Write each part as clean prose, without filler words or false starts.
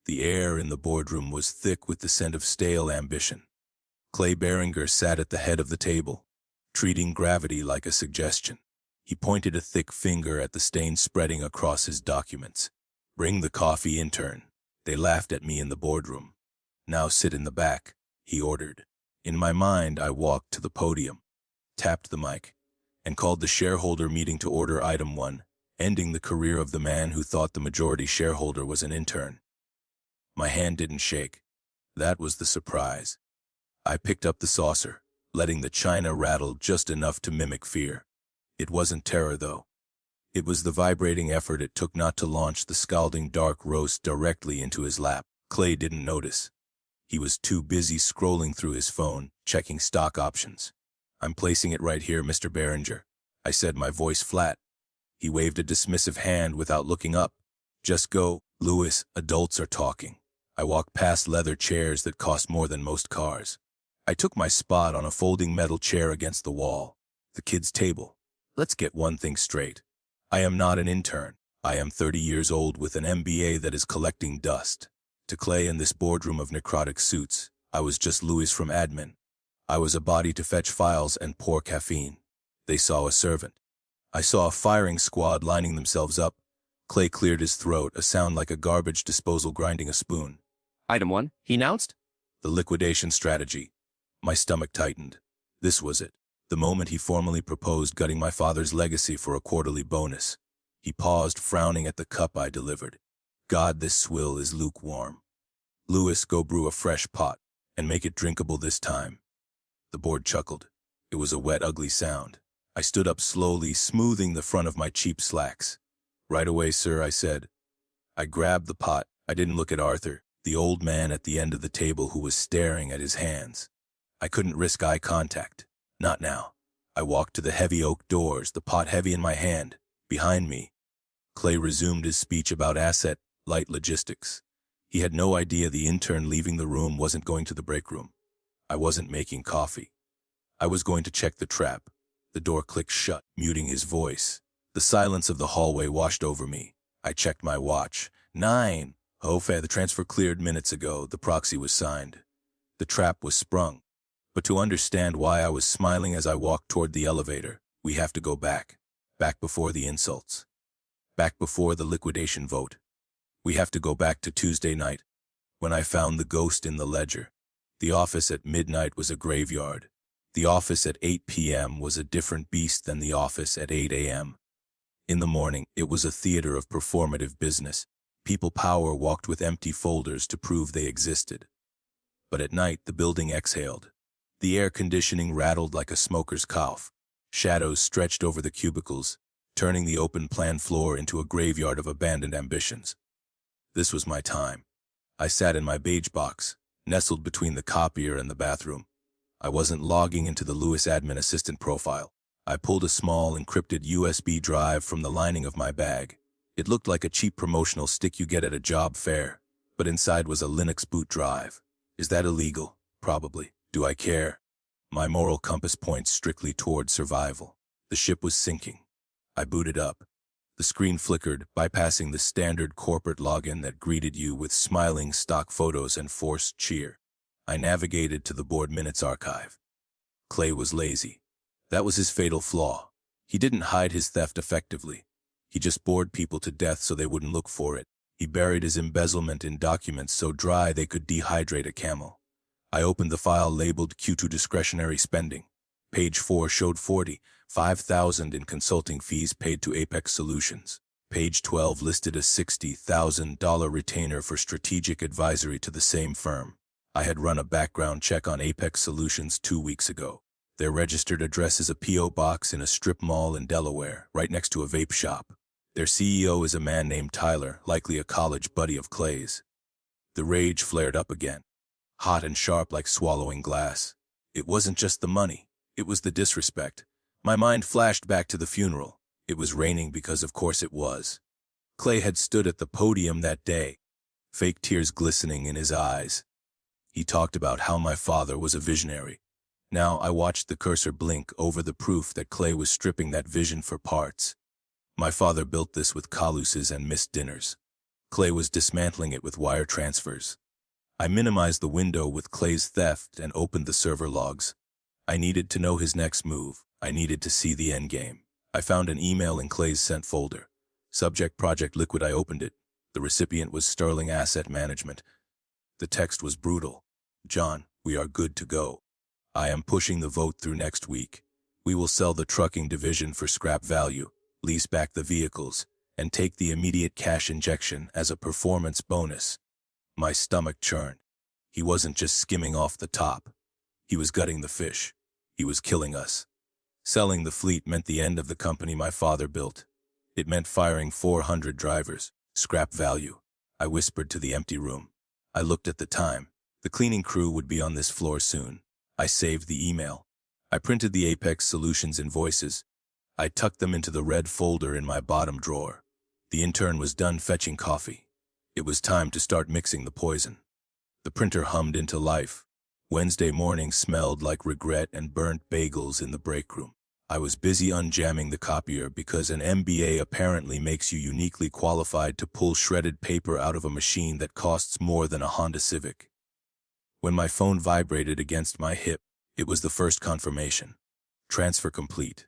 The air in the boardroom was thick with the scent of stale ambition. Clay Berenger sat at the head of the table, treating gravity like a suggestion. He pointed a thick finger at the stain spreading across his documents. "Bring the coffee, intern." They laughed at me in the boardroom. "Now sit in the back," he ordered. In my mind, I walked to the podium, tapped the mic, and called the shareholder meeting to order item 1, ending the career of the man who thought the majority shareholder was an intern. My hand didn't shake. That was the surprise. I picked up the saucer, letting the china rattle just enough to mimic fear. It wasn't terror, though. It was the vibrating effort it took not to launch the scalding dark roast directly into his lap. Clay didn't notice. He was too busy scrolling through his phone, checking stock options. "I'm placing it right here, Mr. Berenger," I said, my voice flat. He waved a dismissive hand without looking up. "Just go, Lewis, adults are talking." I walked past leather chairs that cost more than most cars. I took my spot on a folding metal chair against the wall. The kid's table. Let's get one thing straight. I am not an intern. I am 30 years old with an MBA that is collecting dust. To Clay in this boardroom of necrotic suits, I was just Louis from admin. I was a body to fetch files and pour caffeine. They saw a servant. I saw a firing squad lining themselves up. Clay cleared his throat, a sound like a garbage disposal grinding a spoon. "Item 1, he announced." The liquidation strategy. My stomach tightened. This was it. The moment he formally proposed gutting my father's legacy for a quarterly bonus. He paused, frowning at the cup I delivered. "God, this swill is lukewarm. Lewis, go brew a fresh pot, and make it drinkable this time." The board chuckled. It was a wet, ugly sound. I stood up slowly, smoothing the front of my cheap slacks. "Right away, sir," I said. I grabbed the pot. I didn't look at Arthur, the old man at the end of the table who was staring at his hands. I couldn't risk eye contact. Not now. I walked to the heavy oak doors, the pot heavy in my hand. Behind me, Clay resumed his speech about asset-light logistics. He had no idea the intern leaving the room wasn't going to the break room. I wasn't making coffee. I was going to check the trap. The door clicked shut, muting his voice. The silence of the hallway washed over me. I checked my watch. 9. Oh, fair, the transfer cleared minutes ago. The proxy was signed. The trap was sprung. But to understand why I was smiling as I walked toward the elevator, we have to go back. Back before the insults. Back before the liquidation vote. We have to go back to Tuesday night, when I found the ghost in the ledger. The office at midnight was a graveyard. The office at 8 p.m. was a different beast than the office at 8 a.m. In the morning, it was a theater of performative business. People power walked with empty folders to prove they existed. But at night, the building exhaled. The air conditioning rattled like a smoker's cough. Shadows stretched over the cubicles, turning the open-plan floor into a graveyard of abandoned ambitions. This was my time. I sat in my beige box, nestled between the copier and the bathroom. I wasn't logging into the Lewis admin assistant profile. I pulled a small, encrypted USB drive from the lining of my bag. It looked like a cheap promotional stick you get at a job fair, but inside was a Linux boot drive. Is that illegal? Probably. Do I care? My moral compass points strictly toward survival. The ship was sinking. I booted up. The screen flickered, bypassing the standard corporate login that greeted you with smiling stock photos and forced cheer. I navigated to the board minutes archive. Clay was lazy. That was his fatal flaw. He didn't hide his theft effectively. He just bored people to death so they wouldn't look for it. He buried his embezzlement in documents so dry they could dehydrate a camel. I opened the file labeled Q2 discretionary spending. Page 4 showed $45,000 in consulting fees paid to Apex Solutions. Page 12 listed a $60,000 retainer for strategic advisory to the same firm. I had run a background check on Apex Solutions 2 weeks ago. Their registered address is a P.O. box in a strip mall in Delaware, right next to a vape shop. Their CEO is a man named Tyler, likely a college buddy of Clay's. The rage flared up again, hot and sharp like swallowing glass. It wasn't just the money. It was the disrespect. My mind flashed back to the funeral. It was raining because of course it was. Clay had stood at the podium that day, fake tears glistening in his eyes. He talked about how my father was a visionary. Now I watched the cursor blink over the proof that Clay was stripping that vision for parts. My father built this with caluses and missed dinners. Clay was dismantling it with wire transfers. I minimized the window with Clay's theft and opened the server logs. I needed to know his next move. I needed to see the endgame. I found an email in Clay's sent folder. Subject Project Liquid. I opened it. The recipient was Sterling Asset Management. The text was brutal. John, we are good to go. I am pushing the vote through next week. We will sell the trucking division for scrap value, lease back the vehicles, and take the immediate cash injection as a performance bonus. My stomach churned. He wasn't just skimming off the top. He was gutting the fish. He was killing us. Selling the fleet meant the end of the company my father built. It meant firing 400 drivers. Scrap value. I whispered to the empty room. I looked at the time. The cleaning crew would be on this floor soon. I saved the email. I printed the Apex Solutions invoices. I tucked them into the red folder in my bottom drawer. The intern was done fetching coffee. It was time to start mixing the poison. The printer hummed into life. Wednesday morning smelled like regret and burnt bagels in the break room. I was busy unjamming the copier because an MBA apparently makes you uniquely qualified to pull shredded paper out of a machine that costs more than a Honda Civic. When my phone vibrated against my hip, it was the first confirmation. Transfer complete.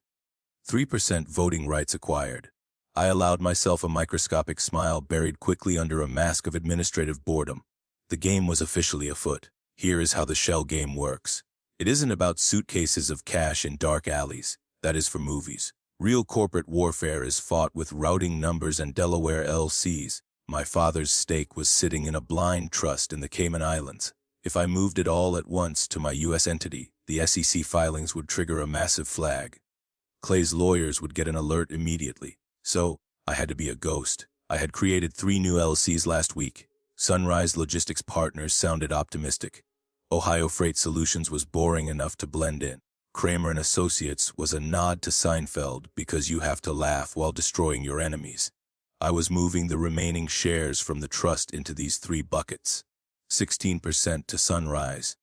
3% voting rights acquired. I allowed myself a microscopic smile buried quickly under a mask of administrative boredom. The game was officially afoot. Here is how the shell game works. It isn't about suitcases of cash in dark alleys. That is for movies. Real corporate warfare is fought with routing numbers and Delaware LCs. My father's stake was sitting in a blind trust in the Cayman Islands. If I moved it all at once to my U.S. entity, the SEC filings would trigger a massive flag. Clay's lawyers would get an alert immediately. So, I had to be a ghost. I had created 3 new LCs last week. Sunrise Logistics Partners sounded optimistic. Ohio Freight Solutions was boring enough to blend in. Kramer and Associates was a nod to Seinfeld because you have to laugh while destroying your enemies. I was moving the remaining shares from the trust into these 3 buckets. 16% to Sunrise,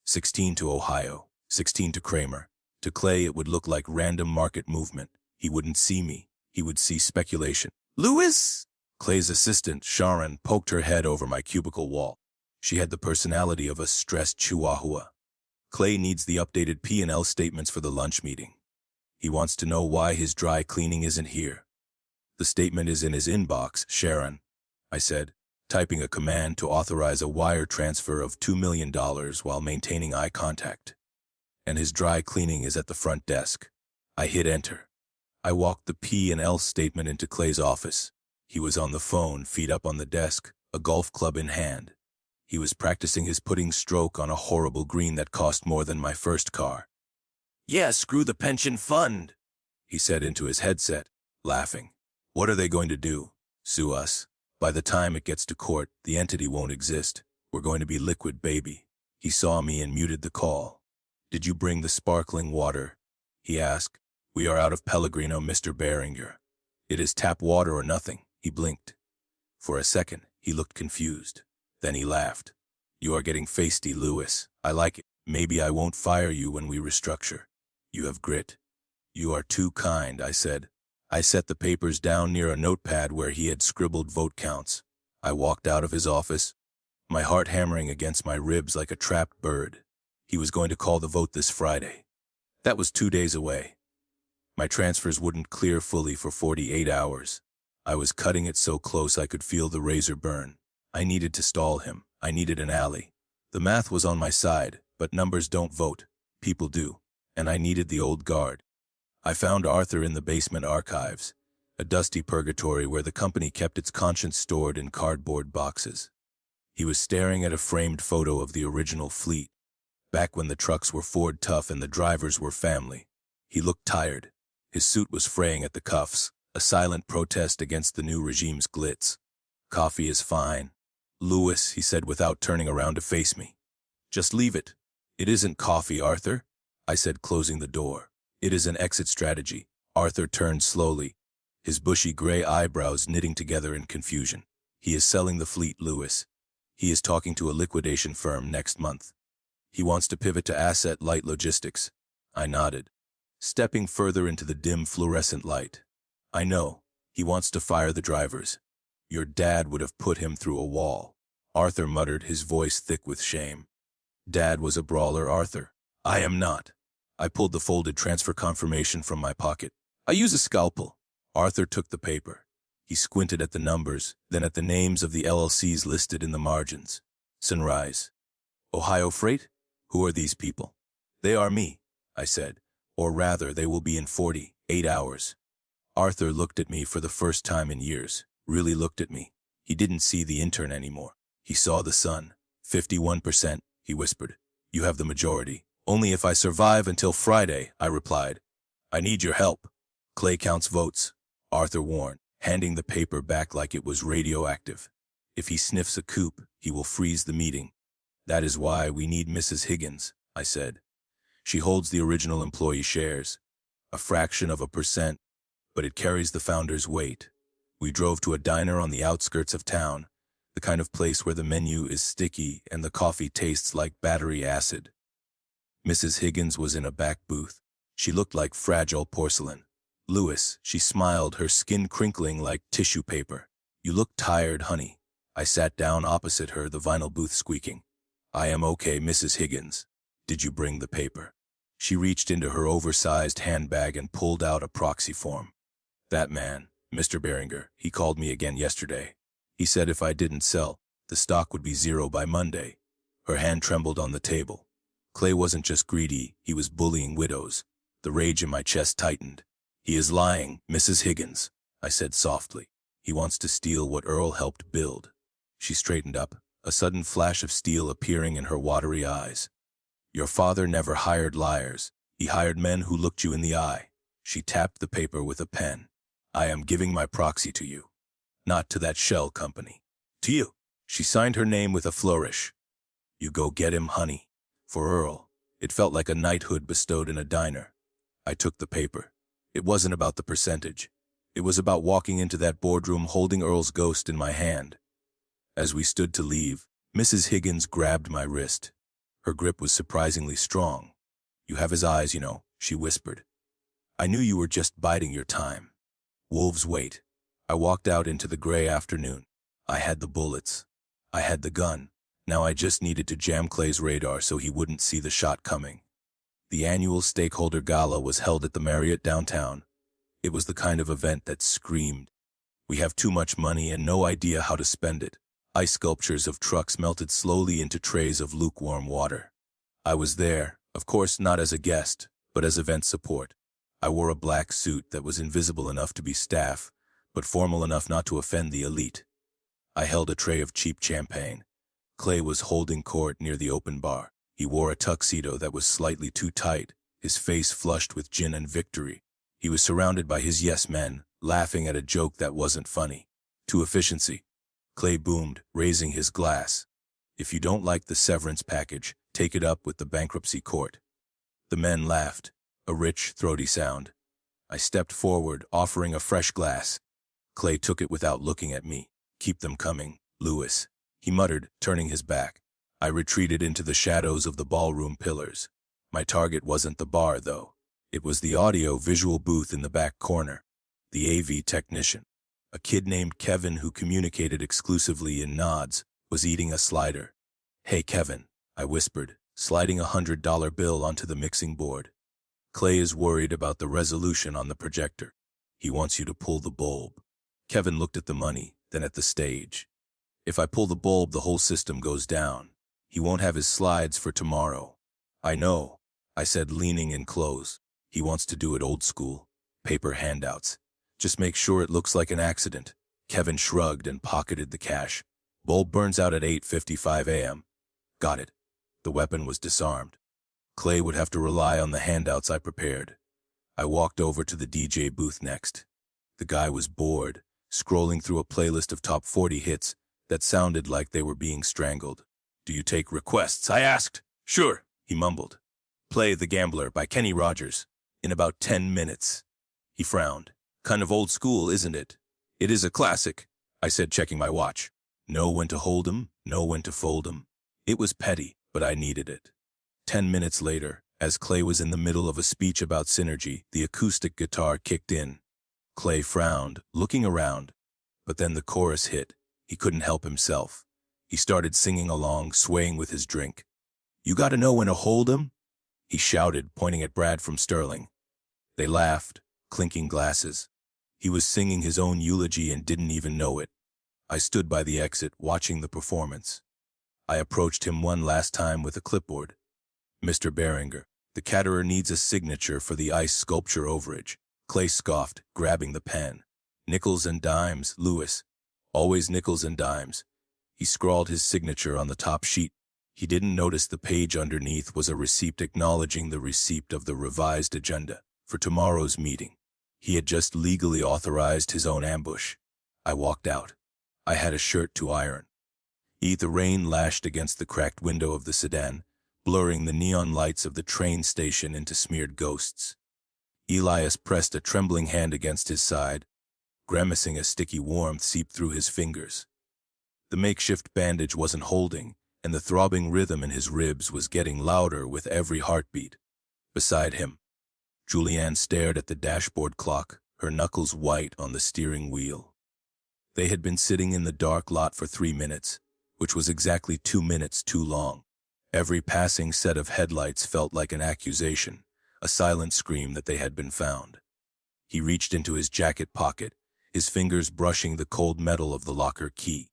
16 to Ohio, 16 to Kramer. To Clay it would look like random market movement. He wouldn't see me. He would see speculation. Louis! Clay's assistant, Sharon, poked her head over my cubicle wall. She had the personality of a stressed chihuahua. Clay needs the updated P&L statements for the lunch meeting. He wants to know why his dry cleaning isn't here. The statement is in his inbox, Sharon, I said, typing a command to authorize a wire transfer of $2 million while maintaining eye contact. And his dry cleaning is at the front desk. I hit enter. I walked the P&L statement into Clay's office. He was on the phone, feet up on the desk, a golf club in hand. He was practicing his putting stroke on a horrible green that cost more than my first car. Yeah, screw the pension fund, he said into his headset, laughing. What are they going to do? Sue us? By the time it gets to court, the entity won't exist. We're going to be liquid, baby. He saw me and muted the call. Did you bring the sparkling water? He asked. We are out of Pellegrino, Mr. Beringer. It is tap water or nothing. He blinked. For a second, he looked confused. Then he laughed. You are getting feisty, Louis. I like it. Maybe I won't fire you when we restructure. You have grit. You are too kind, I said. I set the papers down near a notepad where he had scribbled vote counts. I walked out of his office, my heart hammering against my ribs like a trapped bird. He was going to call the vote this Friday. That was 2 days away. My transfers wouldn't clear fully for 48 hours. I was cutting it so close I could feel the razor burn. I needed to stall him. I needed an alley. The math was on my side, but numbers don't vote. People do. And I needed the old guard. I found Arthur in the basement archives, a dusty purgatory where the company kept its conscience stored in cardboard boxes. He was staring at a framed photo of the original fleet, back when the trucks were Ford Tough and the drivers were family. He looked tired. His suit was fraying at the cuffs, a silent protest against the new regime's glitz. Coffee is fine. Louis, he said without turning around to face me. Just leave it. It isn't coffee, Arthur, I said, closing the door. It is an exit strategy. Arthur turned slowly, his bushy gray eyebrows knitting together in confusion. He is selling the fleet, Louis. He is talking to a liquidation firm next month. He wants to pivot to asset-light logistics. I nodded, stepping further into the dim fluorescent light. I know. He wants to fire the drivers. Your dad would have put him through a wall. Arthur muttered, his voice thick with shame. Dad was a brawler, Arthur. I am not. I pulled the folded transfer confirmation from my pocket. I use a scalpel. Arthur took the paper. He squinted at the numbers, then at the names of the LLCs listed in the margins. Sunrise. Ohio Freight? Who are these people? They are me, I said. Or rather, they will be in 48 hours. Arthur looked at me for the first time in years. Really looked at me. He didn't see the intern anymore. He saw the sun. 51%, he whispered. You have the majority. Only if I survive until Friday, I replied. I need your help. Clay counts votes, Arthur warned, handing the paper back like it was radioactive. If he sniffs a coup, he will freeze the meeting. That is why we need Mrs. Higgins, I said. She holds the original employee shares, a fraction of a percent, but it carries the founder's weight. We drove to a diner on the outskirts of town, the kind of place where the menu is sticky and the coffee tastes like battery acid. Mrs. Higgins was in a back booth. She looked like fragile porcelain. Louis, she smiled, her skin crinkling like tissue paper. You look tired, honey. I sat down opposite her, the vinyl booth squeaking. I am okay, Mrs. Higgins. Did you bring the paper? She reached into her oversized handbag and pulled out a proxy form. That man, Mr. Beringer, he called me again yesterday. He said if I didn't sell, the stock would be zero by Monday. Her hand trembled on the table. Clay wasn't just greedy, he was bullying widows. The rage in my chest tightened. He is lying, Mrs. Higgins, I said softly. He wants to steal what Earl helped build. She straightened up, a sudden flash of steel appearing in her watery eyes. Your father never hired liars. He hired men who looked you in the eye. She tapped the paper with a pen. I am giving my proxy to you. Not to that shell company. To you. She signed her name with a flourish. You go get him, honey. For Earl, it felt like a knighthood bestowed in a diner. I took the paper. It wasn't about the percentage. It was about walking into that boardroom holding Earl's ghost in my hand. As we stood to leave, Mrs. Higgins grabbed my wrist. Her grip was surprisingly strong. You have his eyes, you know, she whispered. I knew you were just biding your time. Wolves wait. I walked out into the gray afternoon. I had the bullets. I had the gun. Now I just needed to jam Clay's radar so he wouldn't see the shot coming. The annual stakeholder gala was held at the Marriott downtown. It was the kind of event that screamed. We have too much money and no idea how to spend it. Ice sculptures of trucks melted slowly into trays of lukewarm water. I was there, of course not as a guest, but as event support. I wore a black suit that was invisible enough to be staff, but formal enough not to offend the elite. I held a tray of cheap champagne. Clay was holding court near the open bar. He wore a tuxedo that was slightly too tight, his face flushed with gin and victory. He was surrounded by his yes men, laughing at a joke that wasn't funny. To efficiency. Clay boomed, raising his glass. If you don't like the severance package, take it up with the bankruptcy court. The men laughed, a rich, throaty sound. I stepped forward, offering a fresh glass. Clay took it without looking at me. Keep them coming, Louis, he muttered, turning his back. I retreated into the shadows of the ballroom pillars. My target wasn't the bar, though. It was the audio-visual booth in the back corner. The AV technician, a kid named Kevin who communicated exclusively in nods, was eating a slider. Hey, Kevin, I whispered, sliding $100 bill onto the mixing board. Clay is worried about the resolution on the projector. He wants you to pull the bulb. Kevin looked at the money, then at the stage. If I pull the bulb, the whole system goes down. He won't have his slides for tomorrow. I know, I said, leaning in close. He wants to do it old school. Paper handouts. Just make sure it looks like an accident. Kevin shrugged and pocketed the cash. Bulb burns out at 8:55 a.m. Got it. The weapon was disarmed. Clay would have to rely on the handouts I prepared. I walked over to the DJ booth next. The guy was bored, scrolling through a playlist of top 40 hits that sounded like they were being strangled. Do you take requests? I asked. Sure, he mumbled. Play The Gambler by Kenny Rogers. In about 10 minutes. He frowned. Kind of old school, isn't it? It is a classic, I said, checking my watch. Know when to hold 'em, know when to fold 'em. It was petty, but I needed it. 10 minutes later, as Clay was in the middle of a speech about synergy, the acoustic guitar kicked in. Clay frowned, looking around. But then the chorus hit. He couldn't help himself. He started singing along, swaying with his drink. "You gotta know when to hold 'em?" he shouted, pointing at Brad from Sterling. They laughed, clinking glasses. He was singing his own eulogy and didn't even know it. I stood by the exit, watching the performance. I approached him one last time with a clipboard. "Mr. Beringer, the caterer needs a signature for the ice sculpture overage." Clay scoffed, grabbing the pen. "Nickels and dimes, Lewis. Always nickels and dimes." He scrawled his signature on the top sheet. He didn't notice the page underneath was a receipt acknowledging the receipt of the revised agenda for tomorrow's meeting. He had just legally authorized his own ambush. I walked out. I had a shirt to iron. The rain lashed against the cracked window of the sedan, blurring the neon lights of the train station into smeared ghosts. Elias pressed a trembling hand against his side, grimacing. A sticky warmth seeped through his fingers. The makeshift bandage wasn't holding, and the throbbing rhythm in his ribs was getting louder with every heartbeat. Beside him, Julianne stared at the dashboard clock, her knuckles white on the steering wheel. They had been sitting in the dark lot for 3 minutes, which was exactly 2 minutes too long. Every passing set of headlights felt like an accusation, a silent scream that they had been found. He reached into his jacket pocket, his fingers brushing the cold metal of the locker key.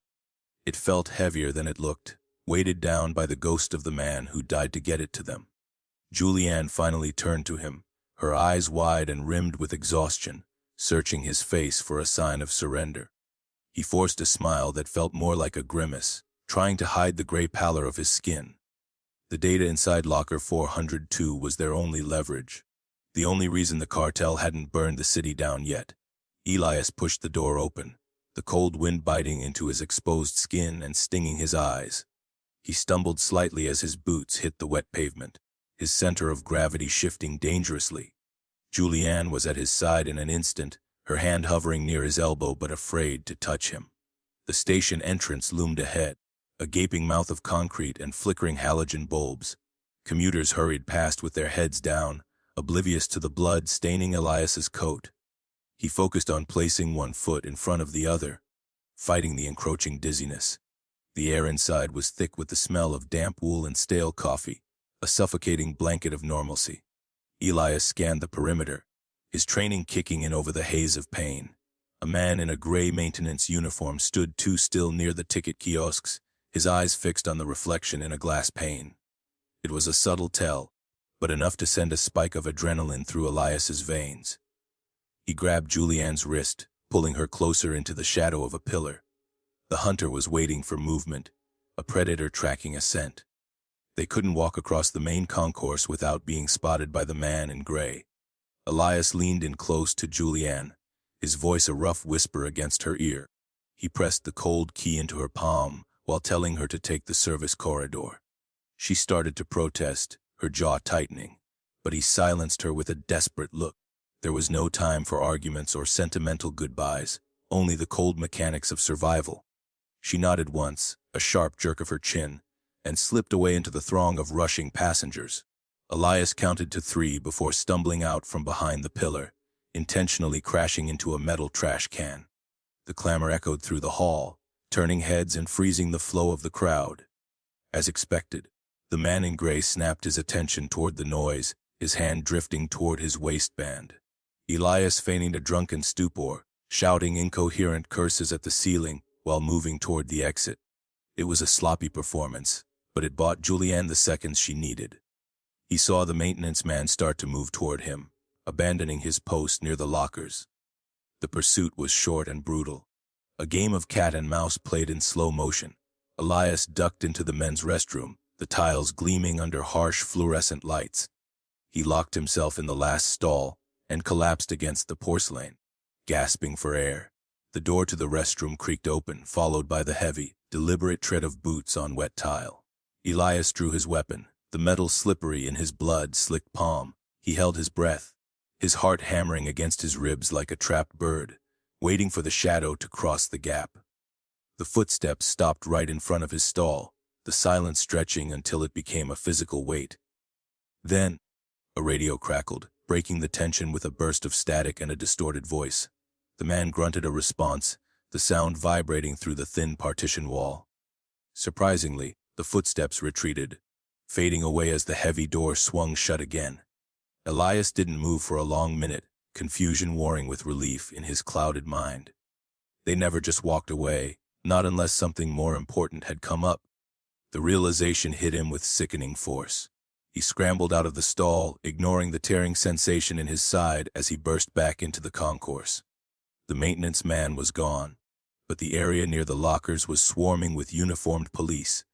It felt heavier than it looked, weighted down by the ghost of the man who died to get it to them. Julianne finally turned to him, her eyes wide and rimmed with exhaustion, searching his face for a sign of surrender. He forced a smile that felt more like a grimace, trying to hide the gray pallor of his skin. The data inside locker 402 was their only leverage, the only reason the cartel hadn't burned the city down yet. Elias pushed the door open, the cold wind biting into his exposed skin and stinging his eyes. He stumbled slightly as his boots hit the wet pavement, his center of gravity shifting dangerously. Julianne was at his side in an instant, her hand hovering near his elbow but afraid to touch him. The station entrance loomed ahead, a gaping mouth of concrete and flickering halogen bulbs. Commuters hurried past with their heads down, oblivious to the blood staining Elias's coat. He focused on placing one foot in front of the other, fighting the encroaching dizziness. The air inside was thick with the smell of damp wool and stale coffee, a suffocating blanket of normalcy. Elias scanned the perimeter, his training kicking in over the haze of pain. A man in a gray maintenance uniform stood too still near the ticket kiosks, his eyes fixed on the reflection in a glass pane. It was a subtle tell, but enough to send a spike of adrenaline through Elias's veins. He grabbed Julianne's wrist, pulling her closer into the shadow of a pillar. The hunter was waiting for movement, a predator tracking a scent. They couldn't walk across the main concourse without being spotted by the man in gray. Elias leaned in close to Julianne, his voice a rough whisper against her ear. He pressed the cold key into her palm while telling her to take the service corridor. She started to protest, her jaw tightening, but he silenced her with a desperate look. There was no time for arguments or sentimental goodbyes, only the cold mechanics of survival. She nodded once, a sharp jerk of her chin, and slipped away into the throng of rushing passengers. Elias counted to 3 before stumbling out from behind the pillar, intentionally crashing into a metal trash can. The clamor echoed through the hall, turning heads and freezing the flow of the crowd. As expected, the man in gray snapped his attention toward the noise, his hand drifting toward his waistband. Elias feigning a drunken stupor, shouting incoherent curses at the ceiling while moving toward the exit. It was a sloppy performance, but it bought Julianne the seconds she needed. He saw the maintenance man start to move toward him, abandoning his post near the lockers. The pursuit was short and brutal. A game of cat and mouse played in slow motion. Elias ducked into the men's restroom, the tiles gleaming under harsh fluorescent lights. He locked himself in the last stall and collapsed against the porcelain, gasping for air. The door to the restroom creaked open, followed by the heavy, deliberate tread of boots on wet tile. Elias drew his weapon, the metal slippery in his blood-slicked palm. He held his breath, his heart hammering against his ribs like a trapped bird, waiting for the shadow to cross the gap. The footsteps stopped right in front of his stall, the silence stretching until it became a physical weight. Then, a radio crackled, breaking the tension with a burst of static and a distorted voice. The man grunted a response, the sound vibrating through the thin partition wall. Surprisingly, the footsteps retreated, fading away as the heavy door swung shut again. Elias didn't move for a long minute, confusion warring with relief in his clouded mind. They never just walked away, not unless something more important had come up. The realization hit him with sickening force. He scrambled out of the stall, ignoring the tearing sensation in his side as he burst back into the concourse. The maintenance man was gone, but the area near the lockers was swarming with uniformed police.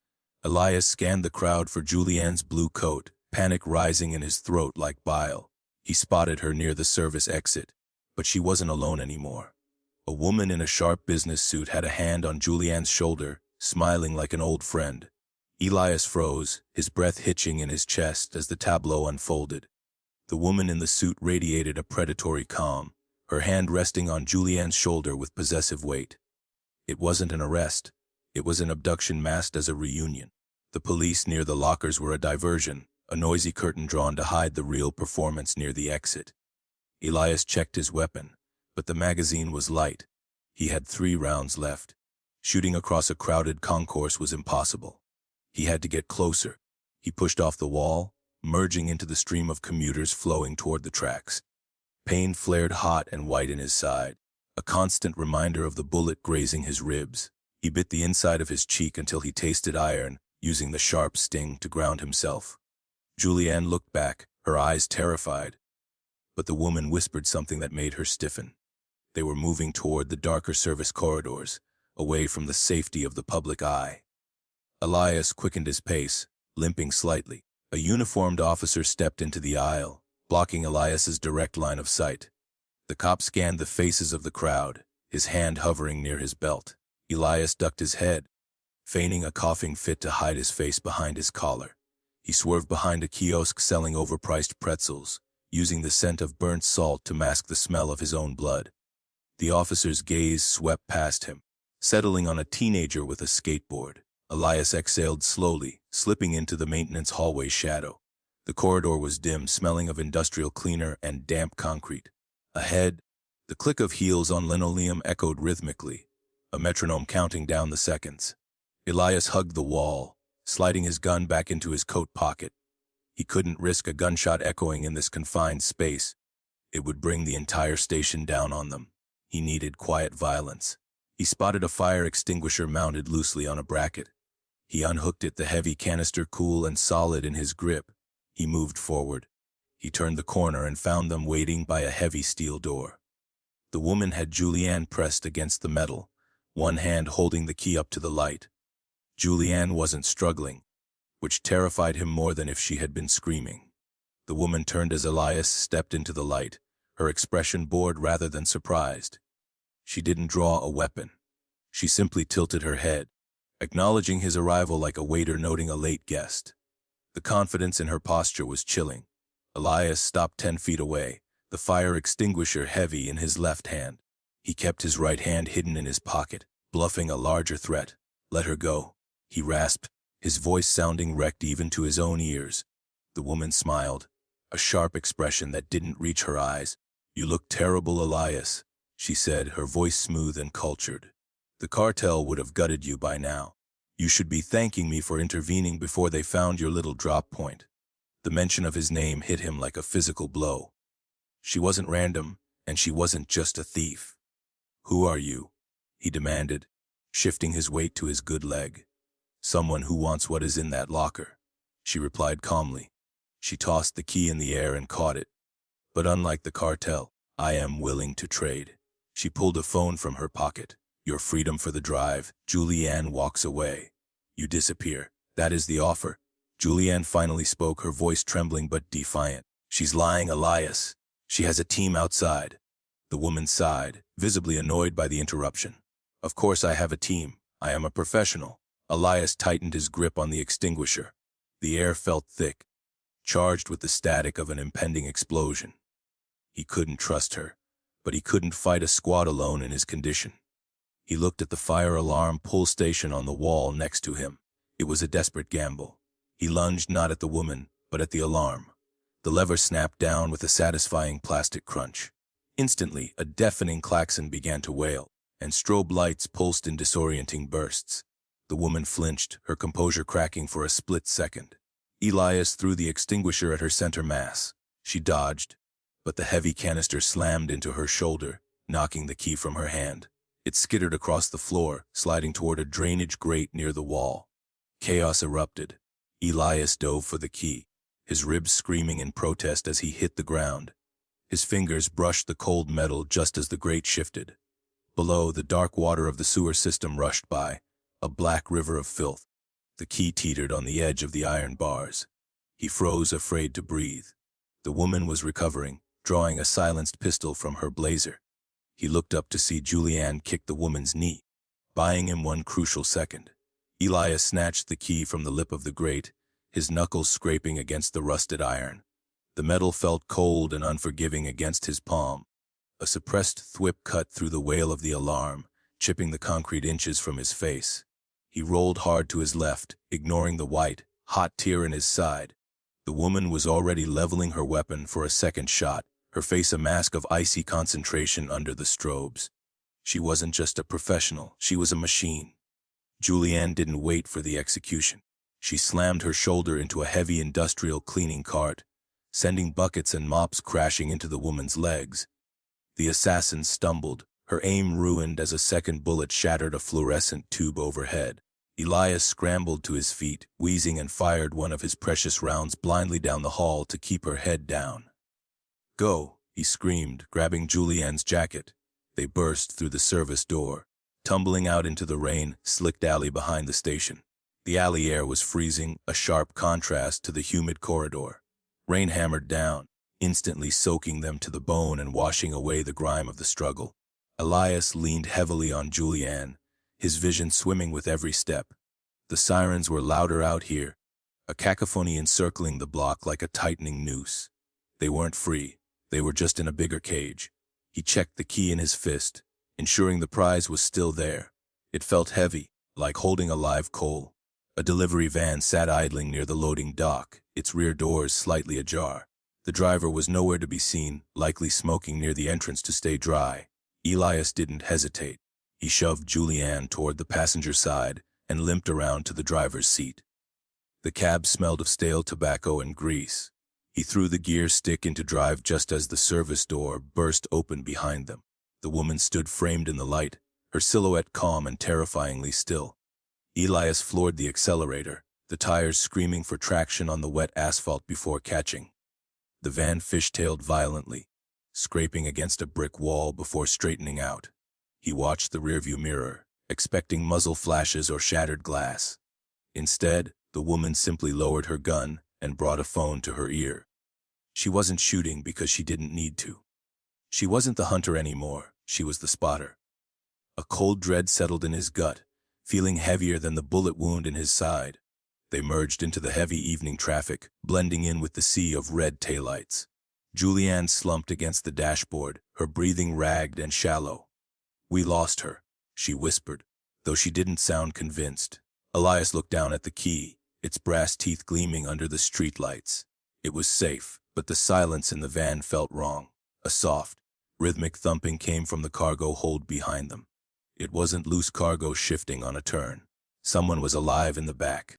Elias scanned the crowd for Julianne's blue coat, panic rising in his throat like bile. He spotted her near the service exit, but she wasn't alone anymore. A woman in a sharp business suit had a hand on Julianne's shoulder, smiling like an old friend. Elias froze, his breath hitching in his chest as the tableau unfolded. The woman in the suit radiated a predatory calm, her hand resting on Julianne's shoulder with possessive weight. It wasn't an arrest. It was an abduction masked as a reunion. The police near the lockers were a diversion, a noisy curtain drawn to hide the real performance near the exit. Elias checked his weapon, but the magazine was light. He had 3 rounds left. Shooting across a crowded concourse was impossible. He had to get closer. He pushed off the wall, merging into the stream of commuters flowing toward the tracks. Pain flared hot and white in his side, a constant reminder of the bullet grazing his ribs. He bit the inside of his cheek until he tasted iron, using the sharp sting to ground himself. Julianne looked back, her eyes terrified. But the woman whispered something that made her stiffen. They were moving toward the darker service corridors, away from the safety of the public eye. Elias quickened his pace, limping slightly. A uniformed officer stepped into the aisle, blocking Elias's direct line of sight. The cop scanned the faces of the crowd, his hand hovering near his belt. Elias ducked his head, feigning a coughing fit to hide his face behind his collar. He swerved behind a kiosk selling overpriced pretzels, using the scent of burnt salt to mask the smell of his own blood. The officer's gaze swept past him, settling on a teenager with a skateboard. Elias exhaled slowly, slipping into the maintenance hallway shadow. The corridor was dim, smelling of industrial cleaner and damp concrete. Ahead, the click of heels on linoleum echoed rhythmically, a metronome counting down the seconds. Elias hugged the wall, sliding his gun back into his coat pocket. He couldn't risk a gunshot echoing in this confined space. It would bring the entire station down on them. He needed quiet violence. He spotted a fire extinguisher mounted loosely on a bracket. He unhooked it, the heavy canister cool and solid in his grip. He moved forward. He turned the corner and found them waiting by a heavy steel door. The woman had Julianne pressed against the metal, one hand holding the key up to the light. Julianne wasn't struggling, which terrified him more than if she had been screaming. The woman turned as Elias stepped into the light, her expression bored rather than surprised. She didn't draw a weapon. She simply tilted her head, acknowledging his arrival like a waiter noting a late guest. The confidence in her posture was chilling. Elias stopped 10 feet away, the fire extinguisher heavy in his left hand. He kept his right hand hidden in his pocket, bluffing a larger threat. "Let her go," he rasped, his voice sounding wrecked even to his own ears. The woman smiled, a sharp expression that didn't reach her eyes. "You look terrible, Elias," she said, her voice smooth and cultured. "The cartel would have gutted you by now. You should be thanking me for intervening before they found your little drop point." The mention of his name hit him like a physical blow. She wasn't random, and she wasn't just a thief. "Who are you?" he demanded, shifting his weight to his good leg. "Someone who wants what is in that locker," she replied calmly. She tossed the key in the air and caught it. "But unlike the cartel, I am willing to trade." She pulled a phone from her pocket. "Your freedom for the drive." Julianne walks away. "You disappear. That is the offer." Julianne finally spoke, her voice trembling but defiant. "She's lying, Elias. She has a team outside." The woman sighed, visibly annoyed by the interruption. "Of course I have a team. I am a professional." Elias tightened his grip on the extinguisher. The air felt thick, charged with the static of an impending explosion. He couldn't trust her, but he couldn't fight a squad alone in his condition. He looked at the fire alarm pull station on the wall next to him. It was a desperate gamble. He lunged not at the woman, but at the alarm. The lever snapped down with a satisfying plastic crunch. Instantly, a deafening klaxon began to wail. and strobe lights pulsed in disorienting bursts. The woman flinched, her composure cracking for a split second. Elias threw the extinguisher at her center mass. She dodged, but the heavy canister slammed into her shoulder, knocking the key from her hand. It skittered across the floor, sliding toward a drainage grate near the wall. Chaos erupted. Elias dove for the key, his ribs screaming in protest as he hit the ground. His fingers brushed the cold metal just as the grate shifted. Below, the dark water of the sewer system rushed by, a black river of filth. The key teetered on the edge of the iron bars. He froze, afraid to breathe. The woman was recovering, drawing a silenced pistol from her blazer. He looked up to see Julianne kick the woman's knee, buying him one crucial second. Elias snatched the key from the lip of the grate, his knuckles scraping against the rusted iron. The metal felt cold and unforgiving against his palm. A suppressed thwip cut through the wail of the alarm, chipping the concrete inches from his face. He rolled hard to his left, ignoring the white, hot tear in his side. The woman was already leveling her weapon for a second shot, her face a mask of icy concentration under the strobes. She wasn't just a professional, she was a machine. Julianne didn't wait for the execution. She slammed her shoulder into a heavy industrial cleaning cart, sending buckets and mops crashing into the woman's legs. The assassin stumbled, her aim ruined as a second bullet shattered a fluorescent tube overhead. Elias scrambled to his feet, wheezing, and fired one of his precious rounds blindly down the hall to keep her head down. "Go," he screamed, grabbing Julianne's jacket. They burst through the service door, tumbling out into the rain, slicked alley behind the station. The alley air was freezing, a sharp contrast to the humid corridor. Rain hammered down, instantly soaking them to the bone and washing away the grime of the struggle. Elias leaned heavily on Julianne, his vision swimming with every step. The sirens were louder out here, a cacophony encircling the block like a tightening noose. They weren't free, they were just in a bigger cage. He checked the key in his fist, ensuring the prize was still there. It felt heavy, like holding a live coal. A delivery van sat idling near the loading dock, its rear doors slightly ajar. The driver was nowhere to be seen, likely smoking near the entrance to stay dry. Elias didn't hesitate. He shoved Julianne toward the passenger side and limped around to the driver's seat. The cab smelled of stale tobacco and grease. He threw the gear stick into drive just as the service door burst open behind them. The woman stood framed in the light, her silhouette calm and terrifyingly still. Elias floored the accelerator, the tires screaming for traction on the wet asphalt before catching. The van fishtailed violently, scraping against a brick wall before straightening out. He watched the rearview mirror, expecting muzzle flashes or shattered glass. Instead, the woman simply lowered her gun and brought a phone to her ear. She wasn't shooting because she didn't need to. She wasn't the hunter anymore, she was the spotter. A cold dread settled in his gut, feeling heavier than the bullet wound in his side. They merged into the heavy evening traffic, blending in with the sea of red taillights. Julianne slumped against the dashboard, her breathing ragged and shallow. "We lost her," she whispered, though she didn't sound convinced. Elias looked down at the key, its brass teeth gleaming under the streetlights. It was safe, but the silence in the van felt wrong. A soft, rhythmic thumping came from the cargo hold behind them. It wasn't loose cargo shifting on a turn. Someone was alive in the back.